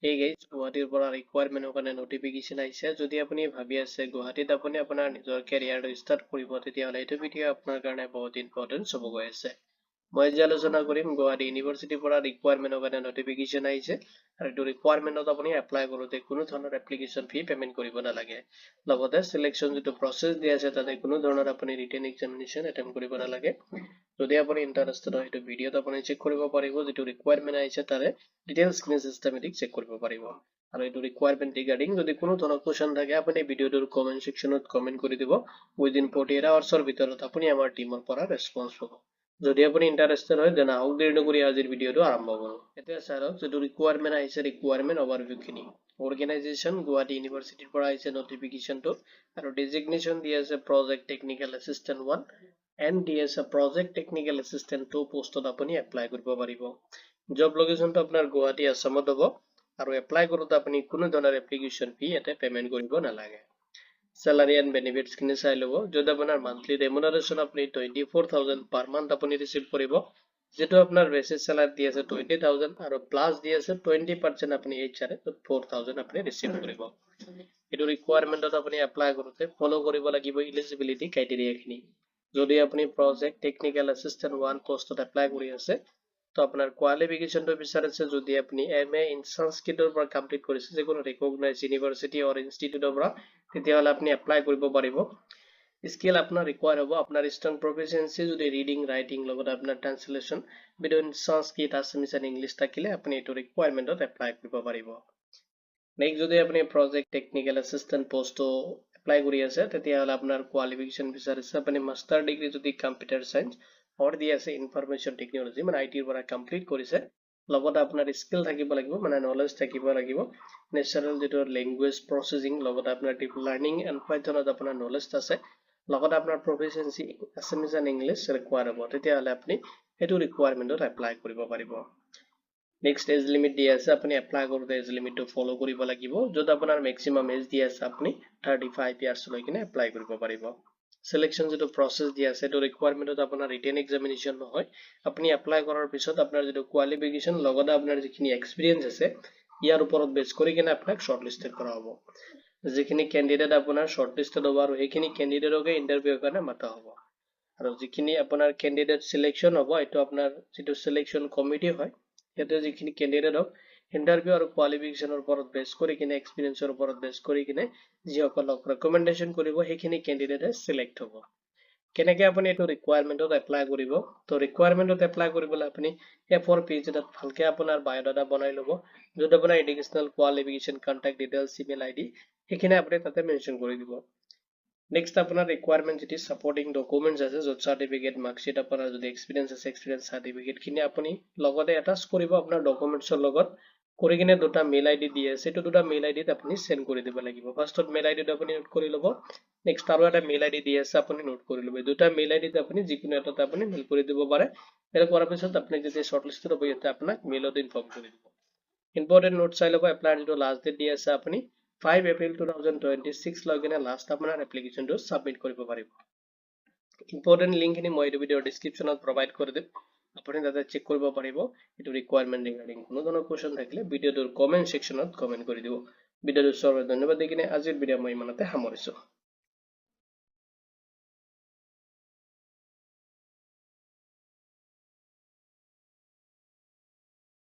এই গাইজ গুৱাহাটীৰ পৰা ৰিকুৱাৰমেণ্টৰ কাৰণে নটিফিকেশ্যন আহিছে। যদি আপুনি ভাবি আছে গুৱাহাটীত আপুনি আপোনাৰ নিজৰ কেৰিয়াৰটো ষ্টাৰ্ট কৰিব, তেতিয়াহ'লে এইটো ভিডিঅ' আপোনাৰ কাৰণে বহুত ইম্পৰ্টেণ্ট হ'ব গৈ আছে। মই আজি আলোচনা কৰিম গুৱাহাটী ইউনিভাৰ্চিটিৰ পৰা ৰিকুৱাৰমেণ্টৰ কাৰণে নটিফিকেশ্যন আহিছে আৰু এইটো ৰিকুৱাৰমেণ্টত আপুনি এপ্লাই কৰোঁতে কোনো ধৰণৰ এপ্লিকেশ্যন ফি পেমেণ্ট কৰিব নালাগে। লগতে চিলেকশ্যন যিটো প্ৰচেছ দিয়া আছে তাতে কোনো ধৰণৰ আপুনি ৰিটেন এক্সামিনেশ্যন এটেম্প কৰিব নালাগে। যদি আপুনি ইণ্টাৰেষ্টেড হয় এইটো ভিডিঅ'ত আপুনি চেক কৰিব পাৰিব, যিটো ৰিকুৱাৰমেণ্ট আহিছে তাৰে ডিটেইলছখিনি চিষ্টেমেটিক চেক কৰিব পাৰিব। আৰু এইটো ৰিকুৱাৰমেণ্ট ৰিগাৰ্ডিং যদি কোনো ধৰণৰ কুৱেশ্যন থাকে আপুনি ভিডিঅ'টোৰ কমেণ্ট ছেকশ্যনত কমেণ্ট কৰি দিব। উইদিন 48 আৱাৰ্ছৰ ভিতৰত আপুনি আমাৰ টিমৰ পৰা ৰেছপন্স পাব। যদি আপুনি ইণ্টাৰেষ্টেড হয় দেন আহক দেৰি নকৰি আজিৰ ভিডিঅ'টো আৰম্ভ কৰোঁ। এতিয়া চাওক যিটো ৰিকুৱাৰমেণ্ট আহিছে, ৰিকুৱাৰমেণ্ট অভাৰভিউখিনি। অৰ্গেনাইজেশ্যন গুৱাহাটী ইউনিভাৰ্চিটিৰ পৰা আহিছে নটিফিকেশ্যনটো আৰু ডিজিগনেশ্যন দি আছে প্ৰজেক্ট টেকনিকেল এছিষ্টেণ্ট 1 এণ্ড দি আছে প্ৰজেক্ট টেকনিকেল এছিষ্টেণ্ট 2 পোষ্টত আপুনি এপ্লাই কৰিব পাৰিব। জব লোকেশ্যনটো আপোনাৰ গুৱাহাটী আছামত হ'ব আৰু এপ্লাই কৰোঁতে আপুনি কোনো ধৰণৰ এপ্লিকেশ্যন ফি ইয়াতে পেমেণ্ট কৰিব নালাগে। Salary and benefits খিনি চাই ল'ব, য'ত আপোনাৰ মান্থলি ৰেমুনাৰেশ্যন আপুনি 24,000 পাৰ মান্থ আপুনি ৰিচিভ কৰিব, যেটো আপোনাৰ বেচিক চেলাৰী দি আছে 20,000 আৰু প্লাছ দি আছে 20% আপুনি HR 4,000 আপুনি ৰিচিভ কৰিব। এইটো ৰিকুৱাৰমেণ্টত আপুনি এপ্লাই কৰোঁতে ফ'ল' কৰিব লাগিব ইলিজিবিলিটি ক্ৰাইটেৰিয়াখিনি। যদি আপুনি প্ৰজেক্ট টেকনিকেল এছিষ্টেণ্ট 1 পোষ্টত এপ্লাই কৰি আছে, তো আপোনাৰ কোৱালিফিকেশ্যনটো বিচাৰিছে যদি আপুনি MA ইন সংস্কৃতৰ পৰা কমপ্লিট কৰিছে যিকোনো ৰিকগনাইজ ইউনিভাৰ্চিটি অৰ ইনষ্টিটিউটৰ পৰা, তেতিয়াহ'লে আপুনি এপ্লাই কৰিব পাৰিব। স্কিল আপোনাৰ ৰিকুৱাৰ হ'ব আপোনাৰ ষ্ট্ৰং প্ৰফিচিয়েঞ্চি যদি ৰিডিং ৰাইটিং লগত আপোনাৰ translation between Sanskrit Assamese and English থাকিলে আপুনি এইটো ৰিকুৱাৰমেণ্টত এপ্লাই কৰিব পাৰিব। নেক্সট যদি আপুনি প্ৰজেক্ট টেকনিকেল এছিষ্টেণ্ট পোষ্টটো এপ্লাই কৰি আছে, তেতিয়াহ'লে আপোনাৰ কোৱালিফিকেশ্যন বিচাৰিছে আপুনি মাষ্টাৰ ডিগ্ৰী যদি কম্পিউটাৰ চায়েন্স অৰ দি আছে ইনফৰমেশ্যন টেকনলজি মানে IT পৰা কমপ্লিট কৰিছে, লগতে আপোনাৰ স্কিল থাকিব লাগিব মানে নলেজ থাকিব লাগিব। নেচাৰেল যিটো লেংগুৱেজ প্ৰচেছিং লগতে আপোনাৰ ডিপ লাৰ্নিং এণ্ড পাইথনত আপোনাৰ নলেজ আছে, লগতে আপোনাৰ প্ৰফিচিয়েঞ্চি আছামিজ এণ্ড ইংলিছ ৰিকুৱাৰ হ'ব, তেতিয়াহ'লে আপুনি সেইটো ৰিকুৱাৰমেণ্টত এপ্লাই কৰিব পাৰিব। নেক্সট এজ লিমিট দি আছে, আপুনি এপ্লাই কৰোঁতে এজ লিমিটটো ফ'ল' কৰিব লাগিব, য'ত আপোনাৰ মেক্সিমাম এজ দি আছে আপুনি 35 ইয়াৰ্ছ লৈ কিনে এপ্লাই কৰিব পাৰিব। চিলেকশ্যন যিটো প্ৰচেছ দি আছে সেইটো ৰিকুৱাৰমেণ্টত আপোনাৰ ৰিটেন এক্সামিনেশ্যন নহয়, আপুনি এপ্লাই কৰাৰ পিছত আপোনাৰ যিটো কোৱালিফিকেশ্যন লগতে আপোনাৰ যিখিনি এক্সপিৰিয়েঞ্চ আছে ইয়াৰ ওপৰত বেছ কৰি কিনে আপোনাক শ্বৰ্টলিষ্টেড কৰা হ'ব। যিখিনি কেণ্ডিডেট আপোনাৰ শ্বৰ্টলিষ্টেড হ'ব আৰু সেইখিনি কেণ্ডিডেটকে ইণ্টাৰভিউৰ কাৰণে মাতা হ'ব। আৰু যিখিনি আপোনাৰ কেণ্ডিডেট চিলেকশ্যন হ'ব, এইটো আপোনাৰ যিটো চিলেকশ্যন কমিটি হয়, ইয়াতে যিখিনি কেণ্ডিডেটক ইণ্টাৰভিউ আৰু কোৱালিফিকেশ্যনৰ ওপৰত বেছ কৰি কিনে এক্সপিৰিয়েঞ্চৰ ওপৰত বেছ কৰি কিনে যিসকলক ৰেকমেণ্ডেশ্যন কৰিব সেইখিনি কেণ্ডিডেটে চিলেক্ট হ'ব। কেনেকৈ আপুনি এইটো ৰিকুৱাৰমেণ্টত এপ্লাই কৰিব? তো ৰিকুৱাৰমেণ্টত এপ্লাই কৰিবলৈ আপুনি A4 পেজ এটাত ভালকৈ আপোনাৰ বায়'ডাটা বনাই ল'ব, য'ত আপোনাৰ educational qualification contact details email ID সেইখিনি আপুনি তাতে মেনশ্যন কৰি দিব। নেক্সট আপোনাৰ ৰিকুৱাৰমেণ্ট যিটো ছাপৰ্টিং ডকুমেণ্টছ আছে, য'ত চাৰ্টিফিকেট মাৰ্কশ্বিট আপোনাৰ যদি এক্সপিৰিয়েঞ্চ আছে এক্সপিৰিয়েঞ্চ চাৰ্টিফিকেটখিনি আপুনি লগতে এটাচ কৰিব আপোনাৰ ডকুমেণ্টছৰ লগত, কৰি কিনে দুটা মেইল ID দি আছে, সেইটো দুটা মেইল IDত আপুনি চেণ্ড কৰি দিব লাগিব। ফাৰ্ষ্টত মেইল IDটো আপুনি নোট কৰি ল'ব, নেক্সট আৰু এটা মেইল ID দি আছে আপুনি নোট কৰি ল'ব। দুটা মেইল IDত আপুনি যিকোনো এটাতে আপুনি মেইল কৰি দিব পাৰে। সেইটো কৰাৰ পিছত আপুনি যেতিয়া শ্বৰ্টলিষ্টেড হ'ব ইয়াতে আপোনাক মেইলত ইনফৰ্ম কৰি দিব। ইম্পৰ্টেণ্ট নোট চাই ল'ব, এপ্লাইৰ যিটো লাষ্ট ডেট দি আছে আপুনি 5 এপ্ৰিল 2026 লৈ কিনে লাষ্ট আপোনাৰ এপ্লিকেশ্যনটো ছাবমিট কৰিব পাৰিব। ইম্পৰ্টেণ্ট লিংকখিনি মই এইটো ভিডিঅ'ৰ ডিছক্ৰিপশ্যনত প্ৰভাইড কৰি দিম, আপুনি তাতে চেক কৰিব পাৰিব। এইটো ৰিকুৱাৰমেণ্ট ৰিগাৰ্ডিং কোনো ধৰণৰ কুৱেশ্যন থাকিলে ভিডিঅ'টোৰ কমেণ্ট ছেকশ্যনত কমেণ্ট কৰি দিব। ভিডিঅ'টো চোৱাৰ বাবে ধন্যবাদ দি কিনে আজিৰ ভিডিঅ' মই ইমানতে সামৰিছোঁ।